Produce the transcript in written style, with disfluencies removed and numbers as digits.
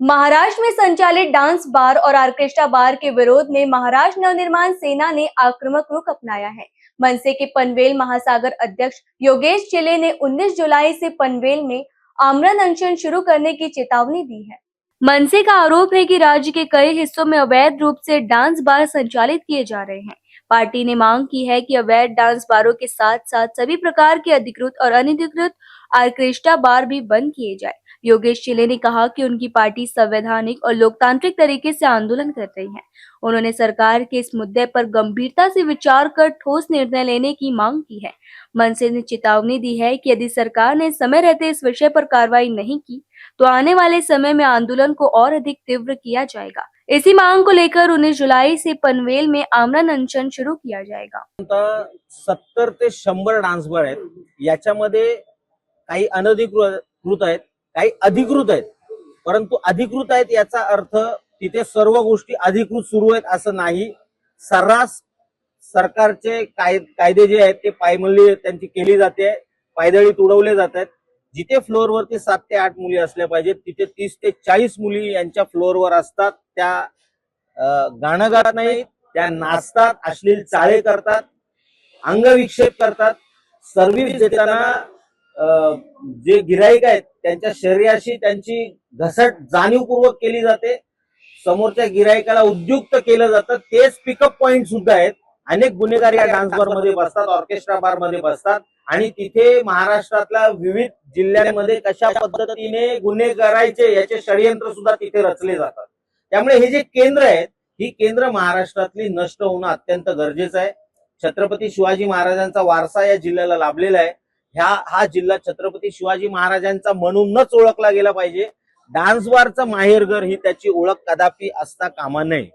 महाराष्ट्र में संचालित dance bar और ऑर्केस्ट्रा बार के विरोध में महाराष्ट्र नवनिर्माण सेना ने आक्रामक रुख अपनाया है। मनसे के पनवेल महासागर अध्यक्ष योगेश चिले ने 19 जुलाई से पनवेल में आमरण अनशन शुरू करने की चेतावनी दी है। मनसे का आरोप है कि राज्य के कई हिस्सों में अवैध रूप से डांस बार संचालित किए जा रहे हैं। पार्टी ने मांग की है कि अवैध डांस बारों के साथ साथ सभी प्रकार के अधिकृत और अनधिकृत ऑर्केस्ट्रा बार भी बंद किए जाए। योगेश चिले ने कहा कि उनकी पार्टी संवैधानिक और लोकतांत्रिक तरीके से आंदोलन कर रही है। उन्होंने सरकार के इस मुद्दे पर गंभीरता से विचार कर ठोस निर्णय लेने की मांग की है। मनसे ने चेतावनी दी है कि यदि सरकार ने समय रहते इस विषय पर कार्रवाई नहीं की तो आने वाले समय में आंदोलन को और अधिक तीव्र किया जाएगा। इसी मांग को लेकर 19 जुलाई से पनवेल में आमरण अनशन शुरू किया जाएगा। 70 ते 100 डान्स बार आहेत, याच्यामध्ये काही अनधिकृत आहेत, काही अधिकृत आहेत। परंतु अधिकृत आहेत याचा अर्थ तिथे सर्व गोष्टी अधिकृत सुरू आहेत असं नाही। सर्रास सरकारचे कायदे जे आहेत ते पायमल्ली त्यांची केली जाते, पायदळी तुडवले जातात। जिथे फ्लोअरवरती 7 ते 8 मुली असल्या पाहिजेत तिथे 30 ते 40 मुली यांच्या फ्लोअरवर असतात। त्या गाणं गात नाहीत, त्या नाचतात, अश्लील चाळे करतात, अंगविक्षेप करतात। सर्व्हिस देताना जे गिराईक आहेत त्यांच्या शरीराशी त्यांची घसट जाणीवपूर्वक केली जाते। समोरच्या गिराईकाला उद्युक्त केलं जातं। तेच पिकअप पॉइंट सुद्धा आहेत। अनेक गुन्हेगार या डान्स बार मध्ये बसतात, ऑर्केस्ट्रा बार मध्ये बसतात आणि तिथे महाराष्ट्रातल्या विविध जिल्ह्यांमध्ये कशा पद्धतीने गुन्हे करायचे याचे षडयंत्र सुद्धा तिथे रचले जातात। त्यामुळे हे जे केंद्र आहेत ही केंद्र महाराष्ट्रातली नष्ट होणं अत्यंत गरजेचं आहे। छत्रपती शिवाजी महाराजांचा वारसा या जिल्ह्याला लाभलेला आहे। हा जिल्हा छत्रपती शिवाजी महाराजांचा म्हणूनच ओळखला गेला पाहिजे। डान्स बारचं माहेरघर ही त्याची ओळख कदापि असता कामा नये।